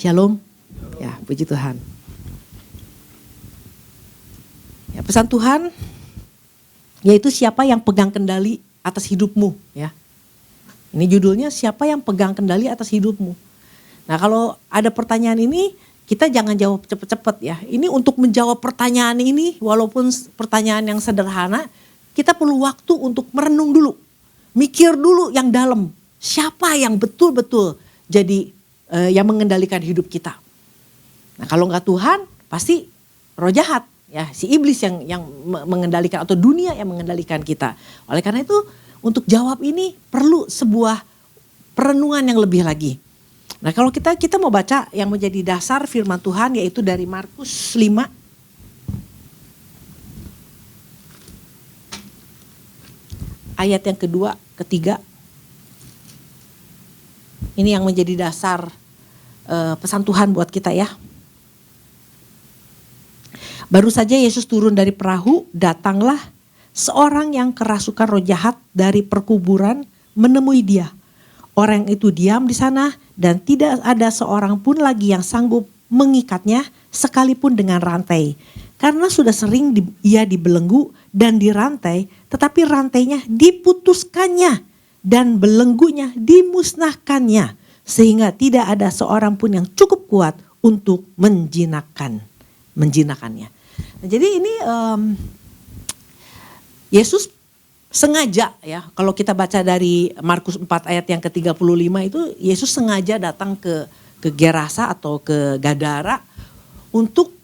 Shalom. Ya, puji Tuhan. Ya, pesan Tuhan yaitu siapa yang pegang kendali atas hidupmu, ya. Ini judulnya, siapa yang pegang kendali atas hidupmu. Nah, kalau ada pertanyaan ini, kita jangan jawab cepet-cepet ya. Ini untuk menjawab pertanyaan ini, walaupun pertanyaan yang sederhana, kita perlu waktu untuk merenung dulu. Mikir dulu yang dalam. Siapa yang betul-betul jadi yang mengendalikan hidup kita. Nah, kalau enggak Tuhan, pasti roh jahat. Ya, si iblis yang mengendalikan, atau dunia yang mengendalikan kita. Oleh karena itu, untuk jawab ini perlu sebuah perenungan yang lebih lagi. Nah, kalau kita mau baca yang menjadi dasar firman Tuhan, yaitu dari Markus 5. Ayat yang kedua, ketiga. Ini yang menjadi dasar pesan Tuhan buat kita ya. Baru saja Yesus turun dari perahu, datanglah seorang yang kerasukan roh jahat dari perkuburan menemui dia. Orang itu diam di sana dan tidak ada seorang pun lagi yang sanggup mengikatnya sekalipun dengan rantai. Karena sudah sering ia dibelenggu dan dirantai, tetapi rantainya diputuskannya dan belenggunya dimusnahkannya. Sehingga tidak ada seorang pun yang cukup kuat untuk menjinakkannya. Nah, jadi ini Yesus sengaja ya, kalau kita baca dari Markus 4 ayat yang ke-35 itu, Yesus sengaja datang ke Gerasa atau ke Gadara untuk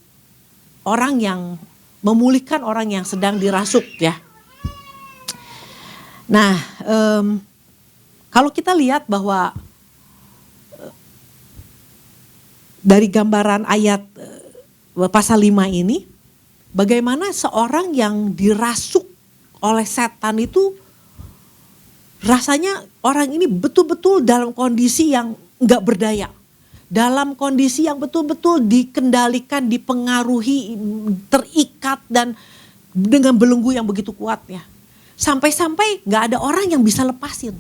orang yang memulihkan orang yang sedang dirasuk ya. Nah, kalau kita lihat bahwa dari gambaran ayat pasal 5 ini, bagaimana seorang yang dirasuk oleh setan itu, rasanya orang ini betul-betul dalam kondisi yang enggak berdaya. Dalam kondisi yang betul-betul dikendalikan, dipengaruhi, terikat dan dengan belenggu yang begitu kuat ya. Sampai-sampai gak ada orang yang bisa lepasin.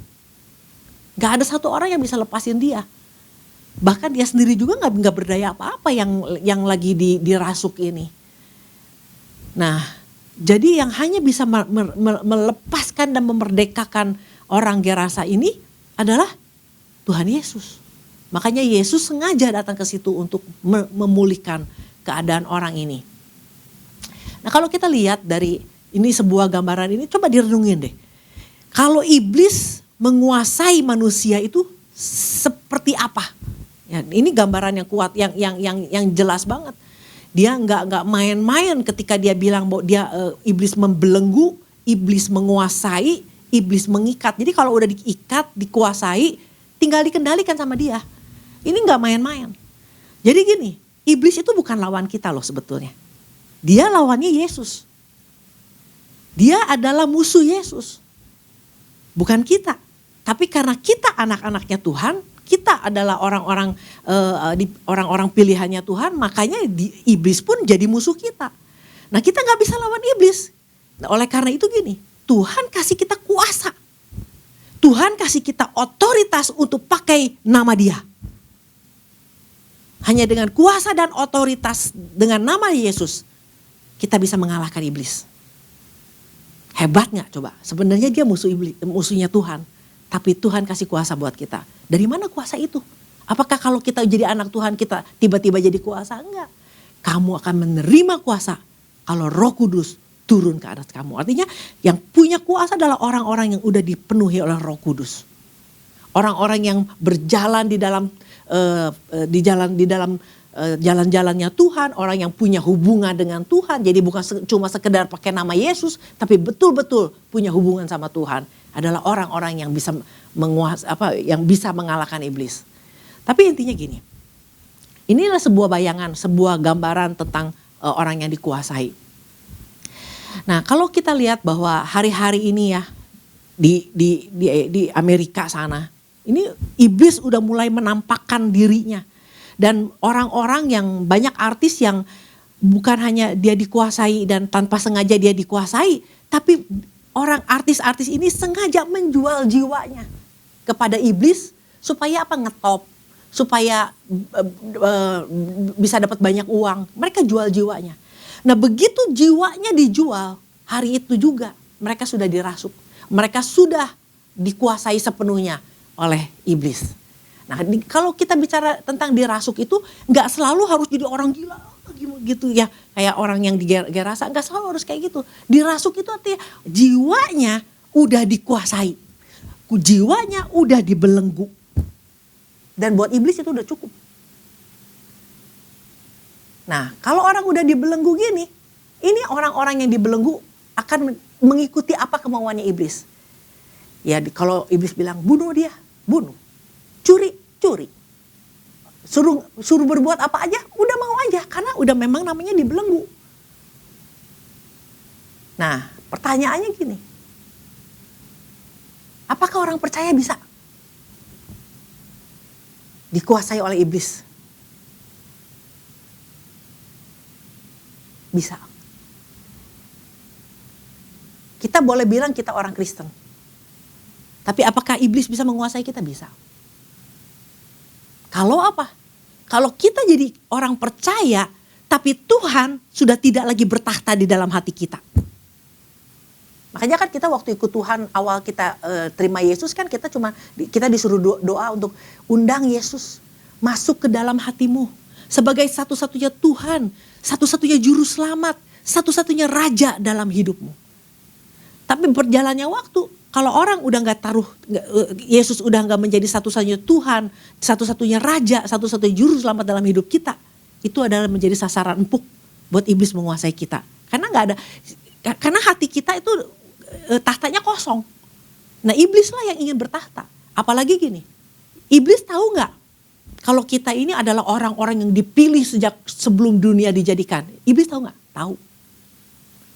Gak ada satu orang yang bisa lepasin dia. Bahkan dia sendiri juga gak berdaya apa-apa yang lagi dirasuk ini. Nah, jadi yang hanya bisa melepaskan dan memerdekakan orang Gerasa ini adalah Tuhan Yesus. Makanya Yesus sengaja datang ke situ untuk memulihkan keadaan orang ini. Nah, kalau kita lihat dari ini sebuah gambaran ini, coba direnungin deh. Kalau iblis menguasai manusia itu seperti apa? Ya, ini gambaran yang kuat, yang jelas banget. Dia nggak main-main ketika dia bilang bahwa dia iblis membelenggu, iblis menguasai, iblis mengikat. Jadi kalau udah diikat, dikuasai, tinggal dikendalikan sama dia. Ini nggak main-main. Jadi gini, iblis itu bukan lawan kita loh sebetulnya. Dia lawannya Yesus. Dia adalah musuh Yesus. Bukan kita. Tapi karena kita anak-anaknya Tuhan, kita adalah orang-orang pilihannya Tuhan, makanya iblis pun jadi musuh kita. Nah, kita nggak bisa lawan iblis. Nah, oleh karena itu gini, Tuhan kasih kita kuasa. Tuhan kasih kita otoritas untuk pakai nama Dia. Hanya dengan kuasa dan otoritas dengan nama Yesus, kita bisa mengalahkan iblis. Hebat gak coba? Sebenarnya dia musuhnya Tuhan. Tapi Tuhan kasih kuasa buat kita. Dari mana kuasa itu? Apakah kalau kita jadi anak Tuhan kita tiba-tiba jadi kuasa? Enggak. Kamu akan menerima kuasa kalau Roh Kudus turun ke atas kamu. Artinya yang punya kuasa adalah orang-orang yang udah dipenuhi oleh Roh Kudus. Orang-orang yang berjalan di dalam jalan-jalannya Tuhan, orang yang punya hubungan dengan Tuhan. Jadi bukan cuma sekedar pakai nama Yesus, tapi betul-betul punya hubungan sama Tuhan. Adalah orang-orang yang bisa yang bisa mengalahkan iblis. Tapi intinya gini, inilah sebuah bayangan, sebuah gambaran tentang orang yang dikuasai. Nah, kalau kita lihat bahwa hari-hari ini ya di Amerika sana, ini iblis udah mulai menampakkan dirinya. Dan orang-orang yang banyak artis yang bukan hanya dia dikuasai dan tanpa sengaja dia dikuasai, tapi orang artis-artis ini sengaja menjual jiwanya kepada iblis supaya apa? Ngetop, supaya bisa dapat banyak uang. Mereka jual jiwanya. Nah begitu jiwanya dijual, hari itu juga mereka sudah dirasuk. Mereka sudah dikuasai sepenuhnya oleh iblis. Nah kalau kita bicara tentang dirasuk itu nggak selalu harus jadi orang gila gitu ya. Kayak orang yang di Gerasa nggak selalu harus kayak gitu. Dirasuk itu artinya jiwanya udah dikuasai. Jiwanya udah dibelenggu. Dan buat iblis itu udah cukup. Nah kalau orang udah dibelenggu gini, ini orang-orang yang dibelenggu akan mengikuti apa kemauannya iblis. Ya kalau iblis bilang bunuh dia, bunuh. Curi, curi. Suruh berbuat apa aja, udah mau aja. Karena udah memang namanya dibelenggu. Nah pertanyaannya gini. Apakah orang percaya bisa dikuasai oleh iblis? Bisa. Kita boleh bilang kita orang Kristen. Tapi apakah iblis bisa menguasai kita? Bisa. Kalau apa? Kalau kita jadi orang percaya, tapi Tuhan sudah tidak lagi bertahta di dalam hati kita. Makanya kan kita waktu ikut Tuhan, awal kita terima Yesus kan kita disuruh doa untuk undang Yesus masuk ke dalam hatimu. Sebagai satu-satunya Tuhan, satu-satunya juru selamat, satu-satunya raja dalam hidupmu. Tapi berjalannya waktu, kalau orang udah nggak Yesus udah nggak menjadi satu-satunya Tuhan, satu-satunya raja, satu-satunya juru selamat dalam hidup kita, itu adalah menjadi sasaran empuk buat iblis menguasai kita. Karena hati kita itu tahtanya kosong. Nah iblislah yang ingin bertahta. Apalagi gini, iblis tahu nggak kalau kita ini adalah orang-orang yang dipilih sejak sebelum dunia dijadikan? Iblis tahu nggak? Tahu.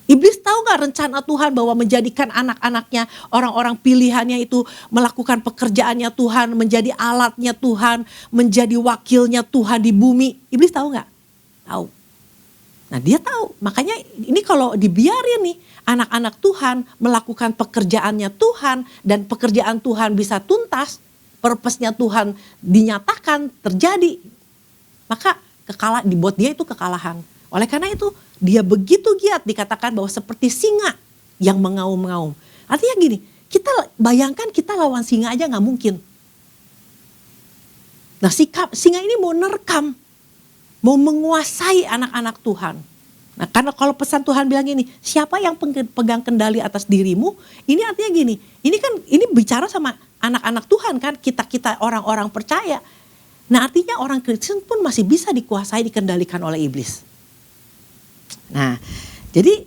Iblis tahu gak rencana Tuhan bahwa menjadikan anak-anaknya, orang-orang pilihannya itu melakukan pekerjaannya Tuhan, menjadi alatnya Tuhan, menjadi wakilnya Tuhan di bumi. Iblis tahu gak? Tahu. Nah dia tahu, makanya ini kalau dibiarin nih anak-anak Tuhan melakukan pekerjaannya Tuhan dan pekerjaan Tuhan bisa tuntas, purpose-nya Tuhan dinyatakan terjadi, maka buat dia itu kekalahan. Oleh karena itu dia begitu giat, dikatakan bahwa seperti singa yang mengaum-ngaum. Artinya gini, kita bayangkan kita lawan singa aja gak mungkin. Nah singa ini mau nerkam, mau menguasai anak-anak Tuhan. Nah karena kalau pesan Tuhan bilang gini, siapa yang pegang kendali atas dirimu, ini artinya gini, ini bicara sama anak-anak Tuhan kan, kita orang-orang percaya. Nah artinya orang Kristen pun masih bisa dikuasai, dikendalikan oleh iblis. Nah, jadi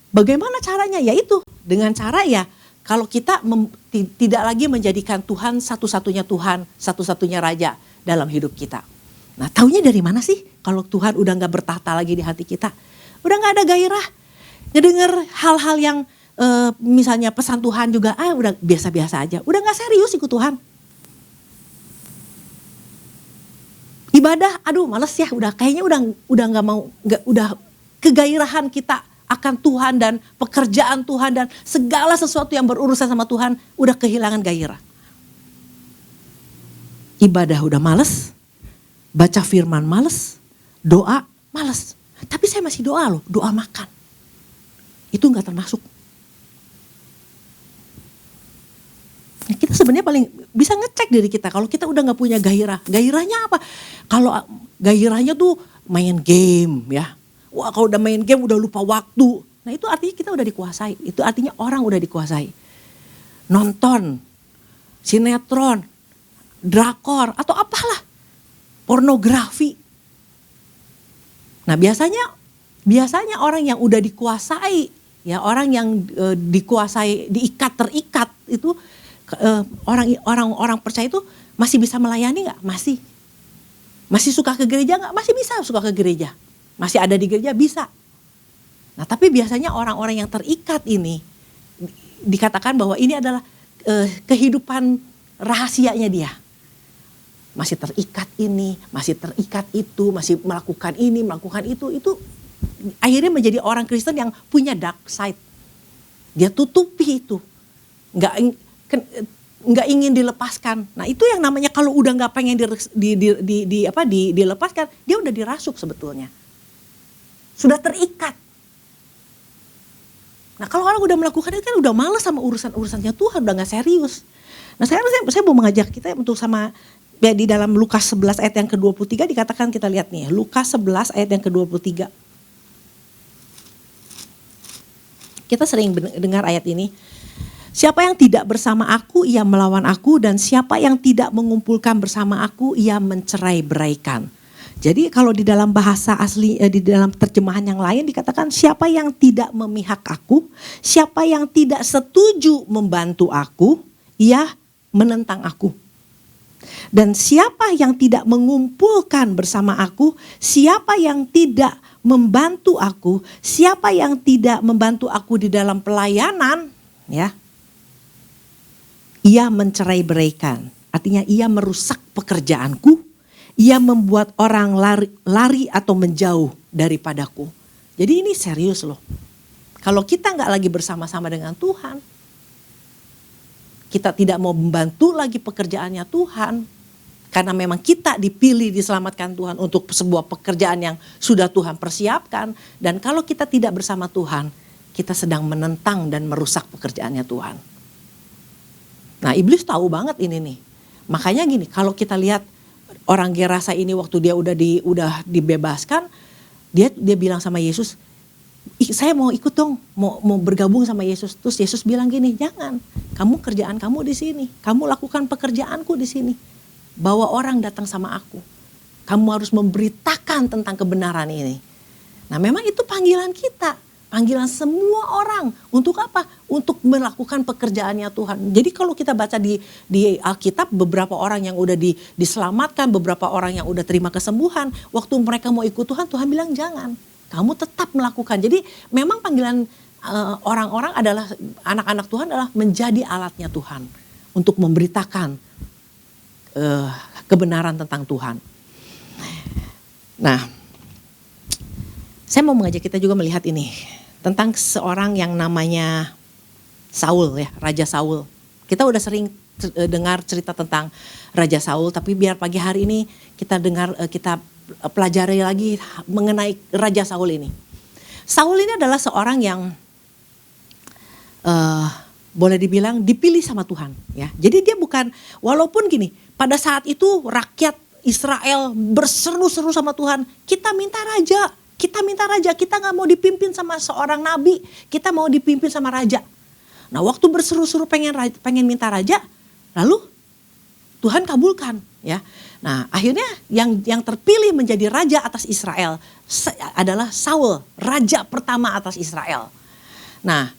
bagaimana caranya? Yaitu dengan cara ya kalau kita tidak lagi menjadikan Tuhan satu-satunya Tuhan, satu-satunya Raja dalam hidup kita. Nah, taunya dari mana sih kalau Tuhan udah gak bertahta lagi di hati kita? Udah gak ada gairah ngedenger hal-hal yang misalnya pesan Tuhan juga udah biasa-biasa aja. Udah gak serius ikut Tuhan. Ibadah, aduh males ya, kayaknya udah nggak mau, udah kegairahan kita akan Tuhan dan pekerjaan Tuhan dan segala sesuatu yang berurusan sama Tuhan udah kehilangan gairah. Ibadah udah males, baca firman males, doa males. Tapi saya masih doa loh, doa makan. Itu nggak termasuk. Kita sebenarnya paling bisa ngecek diri kita kalau kita udah nggak punya gairah. Gairahnya apa? Kalau gairahnya tuh main game ya. Wah kalau udah main game udah lupa waktu. Nah itu artinya kita udah dikuasai. Itu artinya orang udah dikuasai. Nonton, sinetron, drakor atau apalah. Pornografi. Nah biasanya orang yang udah dikuasai. Ya orang yang dikuasai, terikat itu. Orang percaya itu masih bisa melayani gak? Masih suka ke gereja gak? Masih bisa suka ke gereja. Masih ada di gereja? Bisa. Nah tapi biasanya orang-orang yang terikat ini dikatakan bahwa ini adalah kehidupan rahasianya dia. Masih terikat ini, masih terikat itu, masih melakukan ini, melakukan itu akhirnya menjadi orang Kristen yang punya dark side. Dia tutupi itu. nggak ingin dilepaskan. Nah itu yang namanya kalau udah nggak pengen dilepaskan, dia udah dirasuk sebetulnya, sudah terikat. Nah kalau orang udah melakukan itu kan udah malas sama urusannya Tuhan, udah nggak serius. Nah sekarang saya mau mengajak kita untuk sama ya, di dalam Lukas 11 ayat yang ke-23 dikatakan, kita lihat nih Lukas 11 ayat yang ke-23. Kita sering dengar ayat ini. Siapa yang tidak bersama aku, ia melawan aku, dan siapa yang tidak mengumpulkan bersama aku, ia mencerai-beraikan. Jadi kalau di dalam bahasa asli, di dalam terjemahan yang lain dikatakan siapa yang tidak memihak aku, siapa yang tidak setuju membantu aku, ia menentang aku. Dan siapa yang tidak mengumpulkan bersama aku, siapa yang tidak membantu aku, siapa yang tidak membantu aku di dalam pelayanan, ya, ia mencerai-beraikan. Artinya ia merusak pekerjaanku, ia membuat orang lari atau menjauh daripadaku. Jadi ini serius loh. Kalau kita gak lagi bersama-sama dengan Tuhan, kita tidak mau membantu lagi pekerjaannya Tuhan, karena memang kita dipilih, diselamatkan Tuhan untuk sebuah pekerjaan yang sudah Tuhan persiapkan. Dan kalau kita tidak bersama Tuhan, kita sedang menentang dan merusak pekerjaannya Tuhan. Nah iblis tahu banget ini nih. Makanya gini, kalau kita lihat orang Gerasa ini waktu dia udah dibebaskan, dia bilang sama Yesus, saya mau ikut dong, mau bergabung sama Yesus. Terus Yesus bilang gini, jangan, kamu kerjaan kamu di sini, kamu lakukan pekerjaanku di sini. Bawa orang datang sama aku, kamu harus memberitakan tentang kebenaran ini. Nah memang itu panggilan kita, panggilan semua orang. Untuk apa? Untuk melakukan pekerjaannya Tuhan. Jadi kalau kita baca di Alkitab, beberapa orang yang udah diselamatkan, beberapa orang yang udah terima kesembuhan, waktu mereka mau ikut Tuhan, Tuhan bilang jangan, kamu tetap melakukan. Jadi memang panggilan orang-orang adalah, anak-anak Tuhan adalah menjadi alatnya Tuhan untuk memberitakan kebenaran tentang Tuhan. Nah, saya mau mengajak kita juga melihat ini tentang seorang yang namanya Saul, ya, Raja Saul. Kita udah sering dengar cerita tentang Raja Saul, tapi biar pagi hari ini kita pelajari lagi mengenai Raja Saul ini. Saul ini adalah seorang yang boleh dibilang dipilih sama Tuhan, ya. Jadi dia bukan, walaupun gini, pada saat itu rakyat Israel berseru-seru sama Tuhan, kita minta raja, kita gak mau dipimpin sama seorang nabi, kita mau dipimpin sama raja. Nah waktu berseru-seru pengen minta raja, lalu Tuhan kabulkan, ya. Nah akhirnya yang terpilih menjadi raja atas Israel adalah Saul, raja pertama atas Israel. Nah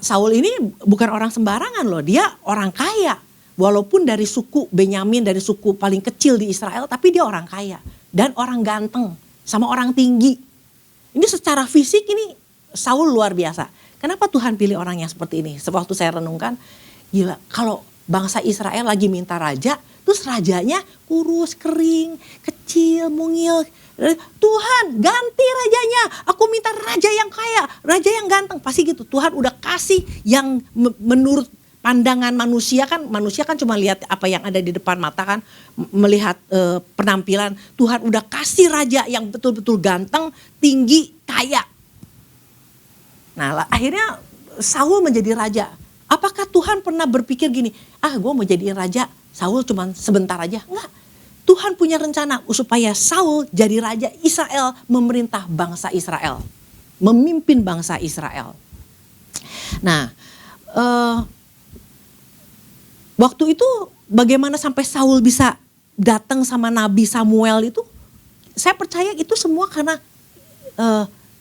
Saul ini bukan orang sembarangan loh, dia orang kaya. Walaupun dari suku Benyamin, dari suku paling kecil di Israel, tapi dia orang kaya dan orang ganteng sama orang tinggi. Ini secara fisik ini Saul luar biasa. Kenapa Tuhan pilih orang yang seperti ini? Sewaktu saya renungkan, gila, kalau bangsa Israel lagi minta raja, terus rajanya kurus, kering, kecil, mungil. Tuhan ganti rajanya, aku minta raja yang kaya, raja yang ganteng. Pasti gitu, Tuhan udah kasih yang menurut pandangan manusia kan cuma lihat apa yang ada di depan mata kan, melihat penampilan. Tuhan udah kasih raja yang betul-betul ganteng, tinggi, kaya. Nah akhirnya Saul menjadi raja. Apakah Tuhan pernah berpikir gini, gue mau jadiin raja, Saul cuma sebentar aja? Enggak. Tuhan punya rencana supaya Saul jadi raja Israel, memerintah bangsa Israel, memimpin bangsa Israel. Nah waktu itu bagaimana sampai Saul bisa datang sama Nabi Samuel itu, saya percaya itu semua karena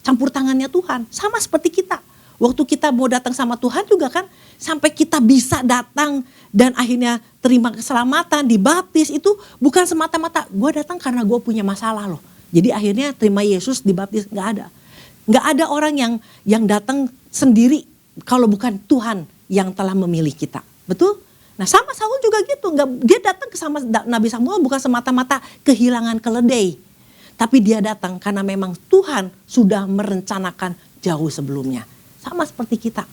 campur tangannya Tuhan. Sama seperti kita. Waktu kita mau datang sama Tuhan juga kan, sampai kita bisa datang dan akhirnya terima keselamatan, dibaptis, itu bukan semata-mata gue datang karena gue punya masalah loh. Jadi akhirnya terima Yesus, dibaptis, gak ada. Gak ada orang yang datang sendiri kalau bukan Tuhan yang telah memilih kita. Betul? Nah sama Saul juga gitu, dia datang sama Nabi Samuel bukan semata-mata kehilangan keledai. Tapi dia datang karena memang Tuhan sudah merencanakan jauh sebelumnya. Sama seperti kita.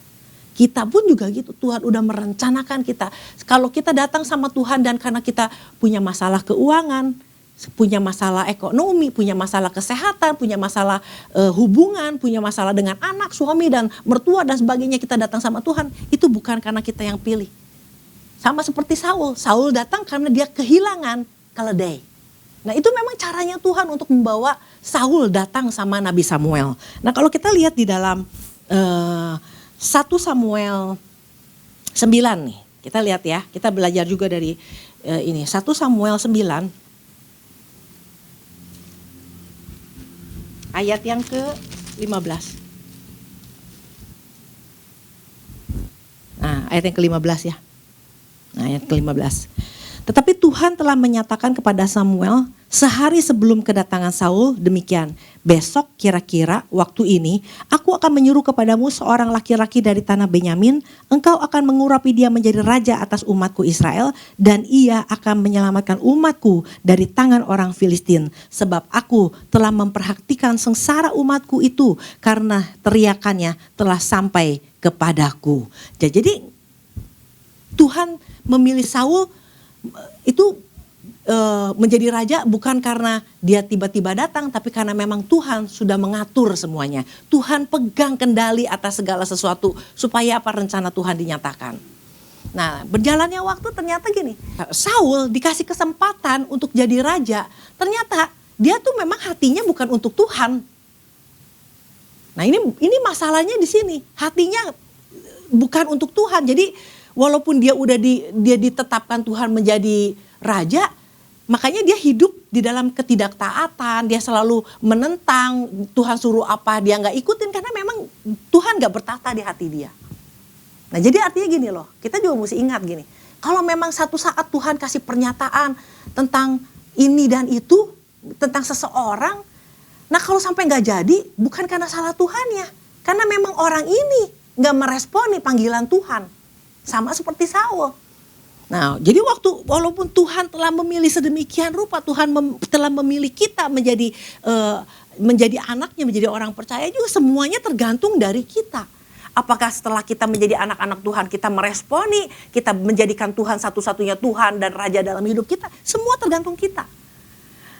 Kita pun juga gitu, Tuhan udah merencanakan kita. Kalau kita datang sama Tuhan dan karena kita punya masalah keuangan, punya masalah ekonomi, punya masalah kesehatan, punya masalah hubungan, punya masalah dengan anak, suami dan mertua dan sebagainya, kita datang sama Tuhan, itu bukan karena kita yang pilih. Sama seperti Saul. Saul datang karena dia kehilangan keledai. Nah itu memang caranya Tuhan untuk membawa Saul datang sama Nabi Samuel. Nah kalau kita lihat di dalam 1 Samuel 9 nih. Kita lihat ya, kita belajar juga dari ini. 1 Samuel 9 ayat yang ke-15. Nah ayat yang ke-15 ya. Ayat ke-15. Tetapi Tuhan telah menyatakan kepada Samuel sehari sebelum kedatangan Saul demikian. Besok kira-kira waktu ini aku akan menyuruh kepadamu seorang laki-laki dari tanah Benyamin. Engkau akan mengurapi dia menjadi raja atas umatku Israel. Dan ia akan menyelamatkan umatku dari tangan orang Filistin. Sebab aku telah memperhatikan sengsara umatku itu karena teriakannya telah sampai kepadaku. Jadi Tuhan memilih Saul itu menjadi raja bukan karena dia tiba-tiba datang, tapi karena memang Tuhan sudah mengatur semuanya. Tuhan pegang kendali atas segala sesuatu supaya apa rencana Tuhan dinyatakan. Nah berjalannya waktu ternyata gini, Saul dikasih kesempatan untuk jadi raja, ternyata dia tuh memang hatinya bukan untuk Tuhan. Nah ini masalahnya di sini, hatinya bukan untuk Tuhan. Jadi walaupun dia ditetapkan Tuhan menjadi raja, makanya dia hidup di dalam ketidaktaatan, dia selalu menentang, Tuhan suruh apa dia nggak ikutin karena memang Tuhan nggak bertata di hati dia. Nah jadi artinya gini loh, kita juga mesti ingat gini, kalau memang satu saat Tuhan kasih pernyataan tentang ini dan itu, tentang seseorang, nah kalau sampai nggak jadi, bukan karena salah Tuhan ya, karena memang orang ini nggak meresponi panggilan Tuhan. Sama seperti Saul. Nah, jadi walaupun Tuhan telah memilih sedemikian rupa, Tuhan telah memilih kita menjadi anaknya, menjadi orang percaya juga, semuanya tergantung dari kita. Apakah setelah kita menjadi anak-anak Tuhan, kita meresponi, kita menjadikan Tuhan satu-satunya Tuhan dan Raja dalam hidup kita, semua tergantung kita.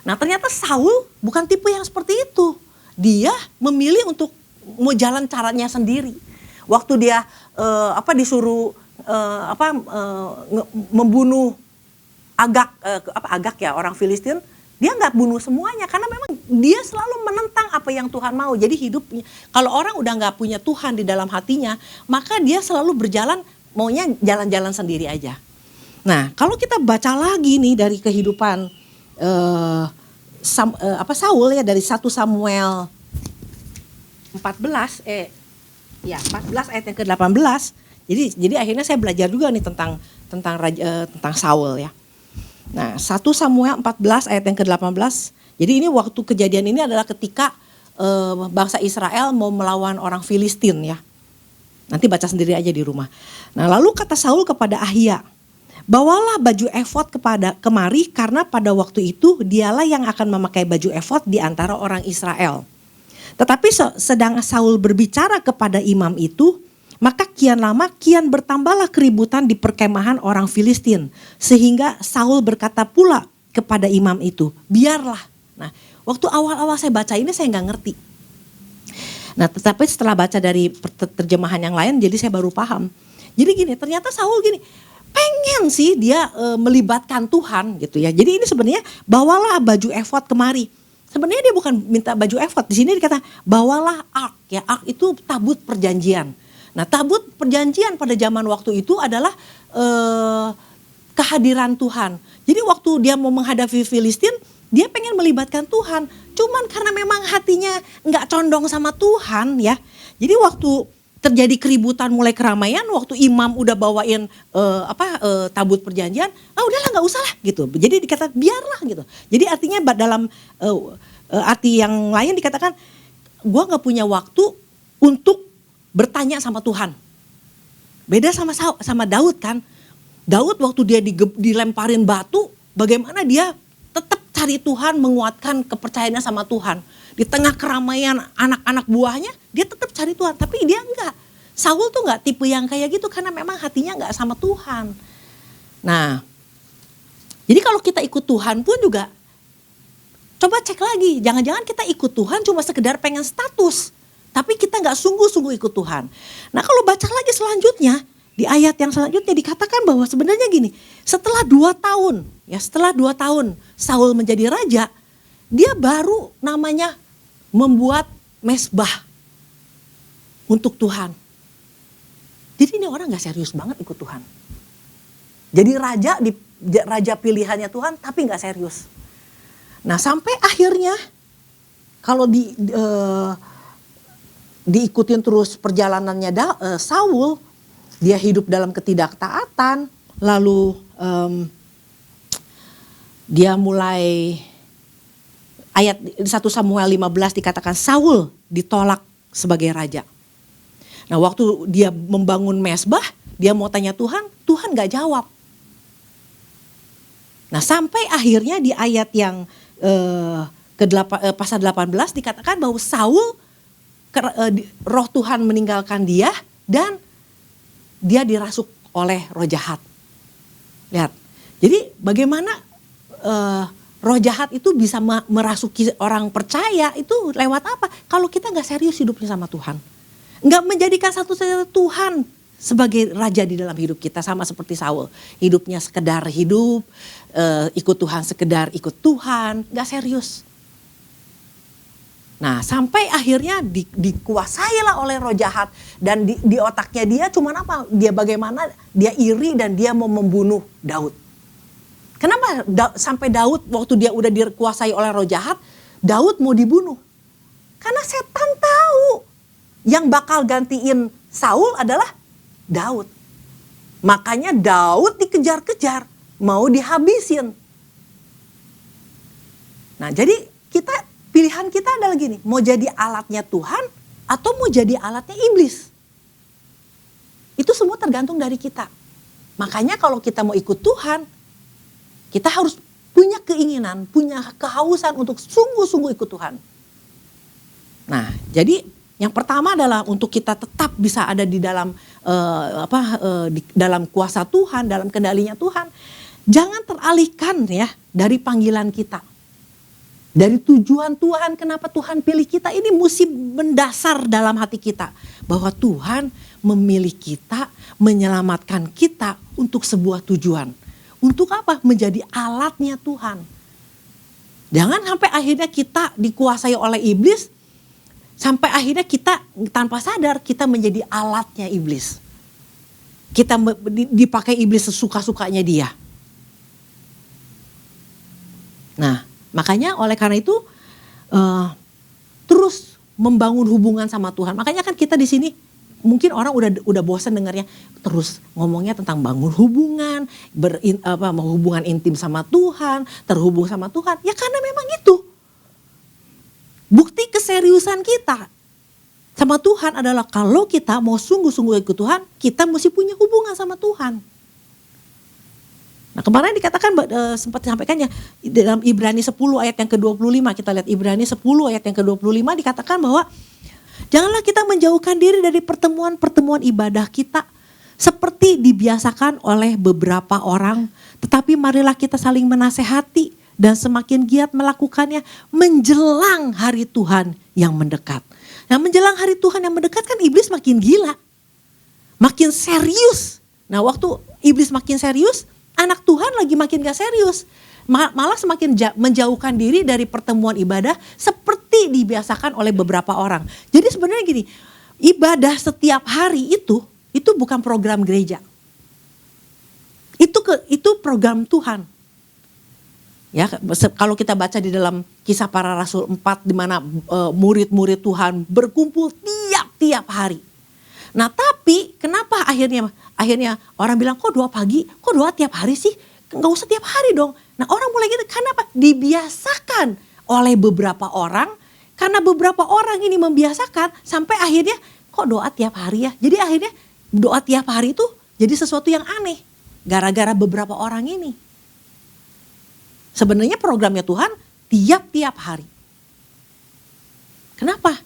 Nah, ternyata Saul bukan tipe yang seperti itu. Dia memilih untuk mau jalan caranya sendiri. Waktu dia disuruh membunuh Agag ya, orang Filistin, dia nggak bunuh semuanya karena memang dia selalu menentang apa yang Tuhan mau. Jadi hidupnya, kalau orang udah nggak punya Tuhan di dalam hatinya, maka dia selalu berjalan maunya jalan-jalan sendiri aja. Nah kalau kita baca lagi nih dari kehidupan Saul ya, dari 1 Samuel 14 ayat yang ke-18. Jadi akhirnya saya belajar juga nih tentang Saul ya. Nah 1 Samuel 14 ayat yang ke-18. Jadi ini waktu kejadian ini adalah ketika bangsa Israel mau melawan orang Filistin ya. Nanti baca sendiri aja di rumah. Nah lalu kata Saul kepada Ahia, bawalah baju efod kemari karena pada waktu itu dialah yang akan memakai baju efod di antara orang Israel. Tetapi sedang Saul berbicara kepada imam itu, maka kian lama kian bertambahlah keributan di perkemahan orang Filistin. Sehingga Saul berkata pula kepada imam itu, biarlah. Nah waktu awal-awal saya baca ini saya nggak ngerti. Nah tetapi setelah baca dari terjemahan yang lain jadi saya baru paham. Jadi gini, ternyata Saul gini, pengen sih dia melibatkan Tuhan gitu ya. Jadi ini sebenarnya bawalah baju efod kemari. Sebenarnya dia bukan minta baju efod. Di sini dikata bawalah ark ya. Ark itu tabut perjanjian. Nah tabut perjanjian pada zaman waktu itu adalah kehadiran Tuhan. Jadi waktu dia mau menghadapi Filistin, dia pengen melibatkan Tuhan. Cuman karena memang hatinya nggak condong sama Tuhan ya. Jadi waktu terjadi keributan mulai keramaian, waktu imam udah bawain tabut perjanjian, udahlah nggak usah lah gitu. Jadi dikata biarlah gitu. Jadi artinya dalam arti yang lain dikatakan, gue nggak punya waktu untuk bertanya sama Tuhan. Beda sama Daud kan. Daud waktu dia dilemparin batu, bagaimana dia tetap cari Tuhan, menguatkan kepercayaannya sama Tuhan. Di tengah keramaian anak-anak buahnya, dia tetap cari Tuhan. Tapi dia enggak. Saul tuh nggak tipe yang kayak gitu karena memang hatinya nggak sama Tuhan. Nah, jadi kalau kita ikut Tuhan pun juga coba cek lagi, jangan-jangan kita ikut Tuhan cuma sekedar pengen status, tapi kita nggak sungguh-sungguh ikut Tuhan. Nah kalau baca lagi selanjutnya, di ayat yang selanjutnya dikatakan bahwa sebenarnya gini, setelah 2 tahun Saul menjadi raja, dia baru namanya membuat mezbah untuk Tuhan. Jadi ini orang gak serius banget ikut Tuhan. Jadi raja pilihannya Tuhan tapi gak serius. Nah sampai akhirnya kalau diikutin terus perjalanannya Saul, dia hidup dalam ketidaktaatan, lalu dia mulai, ayat 1 Samuel 15 dikatakan Saul ditolak sebagai raja. Nah waktu dia membangun mezbah, dia mau tanya Tuhan, Tuhan gak jawab. Nah sampai akhirnya di ayat yang pasal 18 dikatakan bahwa Saul, roh Tuhan meninggalkan dia dan dia dirasuk oleh roh jahat. Lihat, jadi bagaimana roh jahat itu bisa merasuki orang percaya itu lewat apa? Kalau kita gak serius hidupnya sama Tuhan. Gak menjadikan satu-satunya Tuhan sebagai raja di dalam hidup kita, sama seperti Saul. Hidupnya sekedar hidup, ikut Tuhan sekedar ikut Tuhan, gak serius. Nah sampai akhirnya dikuasailah oleh roh jahat. Dan di otaknya dia cuman apa? Dia bagaimana dia iri dan dia mau membunuh Daud. Kenapa sampai Daud waktu dia udah dikuasai oleh roh jahat, Daud mau dibunuh? Karena setan tahu yang bakal gantiin Saul adalah Daud. Makanya Daud dikejar-kejar, mau dihabisin. Nah jadi pilihan kita adalah gini, mau jadi alatnya Tuhan atau mau jadi alatnya iblis. Itu semua tergantung dari kita. Makanya kalau kita mau ikut Tuhan, kita harus punya keinginan, punya kehausan untuk sungguh-sungguh ikut Tuhan. Nah jadi yang pertama adalah untuk kita tetap bisa ada di dalam di dalam kuasa Tuhan, dalam kendalinya Tuhan. Jangan teralihkan ya dari panggilan kita. Dari tujuan Tuhan, kenapa Tuhan pilih kita, ini mesti mendasar dalam hati kita. Bahwa Tuhan memilih kita, menyelamatkan kita untuk sebuah tujuan. Untuk apa? Menjadi alatnya Tuhan. Jangan sampai akhirnya kita dikuasai oleh iblis, sampai akhirnya kita tanpa sadar kita menjadi alatnya iblis. Kita dipakai iblis sesuka-sukanya dia. Nah, makanya oleh karena itu terus membangun hubungan sama Tuhan. Makanya kan kita di sini mungkin orang udah bosan dengarnya terus ngomongnya tentang bangun hubungan, hubungan intim sama Tuhan, terhubung sama Tuhan. Ya karena memang itu. Bukti keseriusan kita sama Tuhan adalah kalau kita mau sungguh-sungguh ikut Tuhan, kita mesti punya hubungan sama Tuhan. Nah kemarin dikatakan sempat disampaikan ya dalam Ibrani 10 ayat yang ke-25, kita lihat Ibrani 10 ayat yang ke-25 dikatakan bahwa janganlah kita menjauhkan diri dari pertemuan-pertemuan ibadah kita seperti dibiasakan oleh beberapa orang, tetapi marilah kita saling menasehati dan semakin giat melakukannya menjelang hari Tuhan yang mendekat. Nah menjelang hari Tuhan yang mendekat kan iblis makin gila, makin serius. Nah waktu iblis makin serius, anak Tuhan lagi makin gak serius. Malah semakin menjauhkan diri dari pertemuan ibadah seperti dibiasakan oleh beberapa orang. Jadi sebenarnya gini, ibadah setiap hari itu bukan program gereja. Itu program Tuhan. Ya, kalau kita baca di dalam Kisah Para Rasul 4 di mana murid-murid Tuhan berkumpul tiap-tiap hari. Nah, tapi kenapa akhirnya orang bilang kok doa pagi, kok doa tiap hari sih? Enggak usah tiap hari dong. Nah, orang mulai gitu karena apa? Dibiasakan oleh beberapa orang, karena beberapa orang ini membiasakan sampai akhirnya kok doa tiap hari ya. Jadi akhirnya doa tiap hari itu jadi sesuatu yang aneh gara-gara beberapa orang ini. Sebenarnya programnya Tuhan tiap-tiap hari. Kenapa?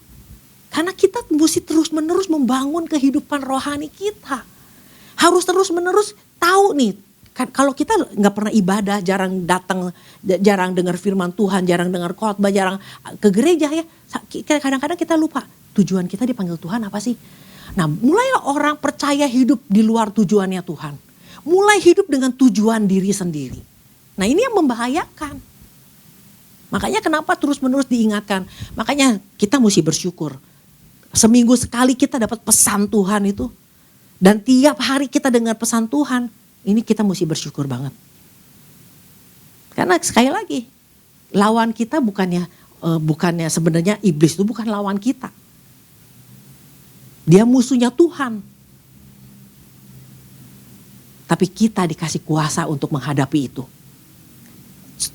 Karena kita mesti terus-menerus membangun kehidupan rohani kita. Harus terus-menerus tahu nih, kalau kita nggak pernah ibadah, jarang datang, jarang dengar firman Tuhan, jarang dengar khotbah, jarang ke gereja ya. Kadang-kadang kita lupa tujuan kita dipanggil Tuhan apa sih. Nah, mulailah orang percaya hidup di luar tujuannya Tuhan. Mulai hidup dengan tujuan diri sendiri. Nah, ini yang membahayakan. Makanya kenapa terus-menerus diingatkan. Makanya kita mesti bersyukur. Seminggu sekali kita dapat pesan Tuhan itu. Dan tiap hari kita dengar pesan Tuhan. Ini kita mesti bersyukur banget. Karena sekali lagi, lawan kita bukannya sebenarnya iblis itu bukan lawan kita. Dia musuhnya Tuhan. Tapi kita dikasih kuasa untuk menghadapi itu.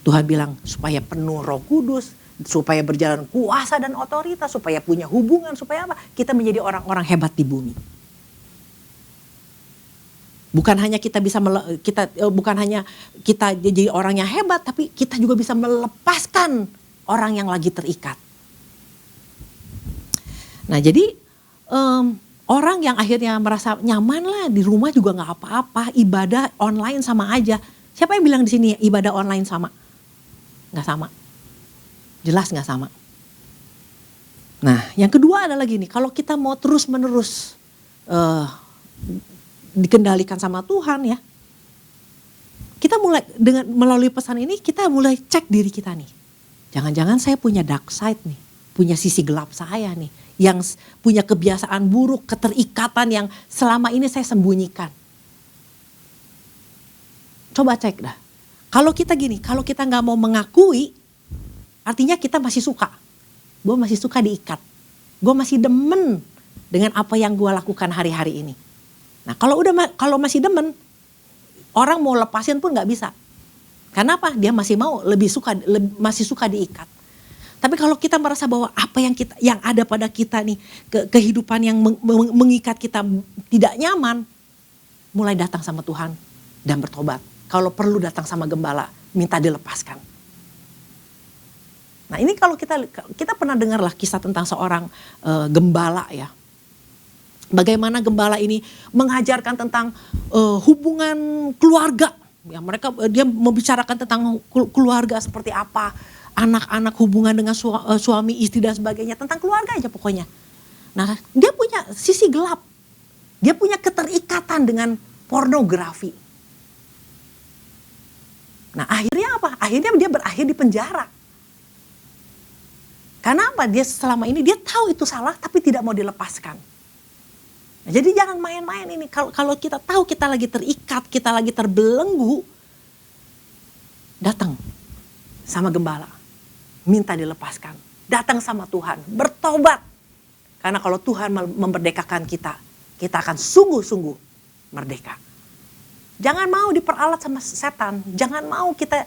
Tuhan bilang supaya penuh Roh Kudus, supaya berjalan kuasa dan otoritas, supaya punya hubungan, supaya apa? Kita menjadi orang-orang hebat di bumi. Bukan hanya kita jadi orang yang hebat, tapi kita juga bisa melepaskan orang yang lagi terikat. Nah, jadi orang yang akhirnya merasa nyaman lah di rumah juga nggak apa-apa, ibadah online sama aja. Siapa yang bilang di sini ibadah online sama? Nggak sama. Jelas nggak sama. Nah, yang kedua adalah gini, kalau kita mau terus-menerus dikendalikan sama Tuhan ya, kita mulai melalui pesan ini kita mulai cek diri kita nih. Jangan-jangan saya punya dark side nih, punya sisi gelap saya nih, yang punya kebiasaan buruk, keterikatan yang selama ini saya sembunyikan. Coba cek dah. Kalau kita gini, kalau kita nggak mau mengakui, artinya kita masih suka. Gue masih suka diikat. Gue masih demen dengan apa yang gue lakukan hari-hari ini. Nah, kalau masih demen, orang mau lepasin pun nggak bisa. Karena apa? Dia masih masih suka diikat. Tapi kalau kita merasa bahwa apa yang ada pada kita nih, kehidupan yang mengikat kita tidak nyaman, mulai datang sama Tuhan dan bertobat. Kalau perlu datang sama gembala, minta dilepaskan. Nah, ini kalau kita pernah dengarlah kisah tentang seorang gembala ya. Bagaimana gembala ini mengajarkan tentang hubungan keluarga. Ya, dia membicarakan tentang keluarga seperti apa, anak-anak, hubungan dengan suami, istri dan sebagainya, tentang keluarga aja pokoknya. Nah, dia punya sisi gelap. Dia punya keterikatan dengan pornografi. Nah, akhirnya apa? Akhirnya dia berakhir di penjara. Karena apa? Dia selama ini dia tahu itu salah tapi tidak mau dilepaskan. Nah, jadi jangan main-main ini. Kalau kita tahu kita lagi terikat, kita lagi terbelenggu, datang sama gembala, minta dilepaskan. Datang sama Tuhan, bertobat. Karena kalau Tuhan memerdekakan kita, kita akan sungguh-sungguh merdeka. Jangan mau diperalat sama setan. Jangan mau kita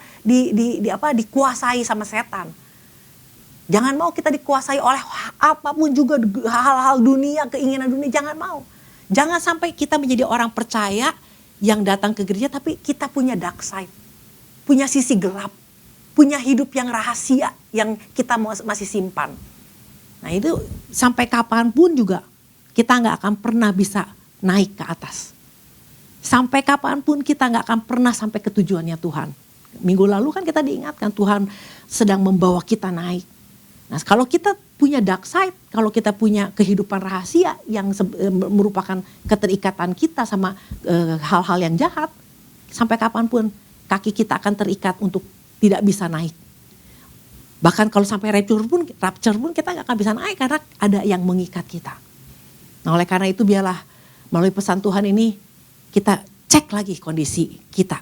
dikuasai sama setan. Jangan mau kita dikuasai oleh apapun juga, hal-hal dunia, keinginan dunia, jangan mau. Jangan sampai kita menjadi orang percaya yang datang ke gereja tapi kita punya dark side. Punya sisi gelap. Punya hidup yang rahasia yang kita masih simpan. Nah, itu sampai kapanpun juga kita gak akan pernah bisa naik ke atas. Sampai kapanpun kita gak akan pernah sampai ke tujuannya Tuhan. Minggu lalu kan kita diingatkan Tuhan sedang membawa kita naik. Nah, kalau kita punya dark side, kalau kita punya kehidupan rahasia yang merupakan keterikatan kita sama hal-hal yang jahat, sampai kapanpun kaki kita akan terikat untuk tidak bisa naik. Bahkan kalau sampai rapture pun kita gak akan bisa naik karena ada yang mengikat kita. Nah, oleh karena itu biarlah melalui pesan Tuhan ini kita cek lagi kondisi kita.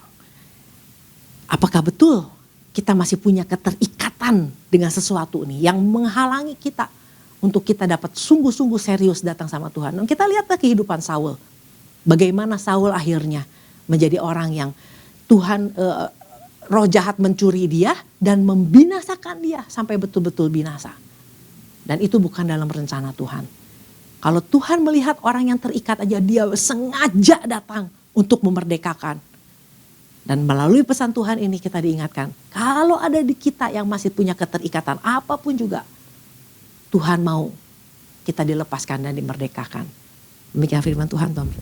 Apakah betul kita masih punya keterikatan dengan sesuatu nih yang menghalangi kita untuk kita dapat sungguh-sungguh serius datang sama Tuhan. Dan kita lihatlah kehidupan Saul. Bagaimana Saul akhirnya menjadi orang yang Tuhan roh jahat mencuri dia dan membinasakan dia sampai betul-betul binasa. Dan itu bukan dalam rencana Tuhan. Kalau Tuhan melihat orang yang terikat aja dia sengaja datang untuk memerdekakan. Dan melalui pesan Tuhan ini kita diingatkan, kalau ada di kita yang masih punya keterikatan apapun juga, Tuhan mau kita dilepaskan dan dimerdekakan. Demikian firman Tuhan, Tommy.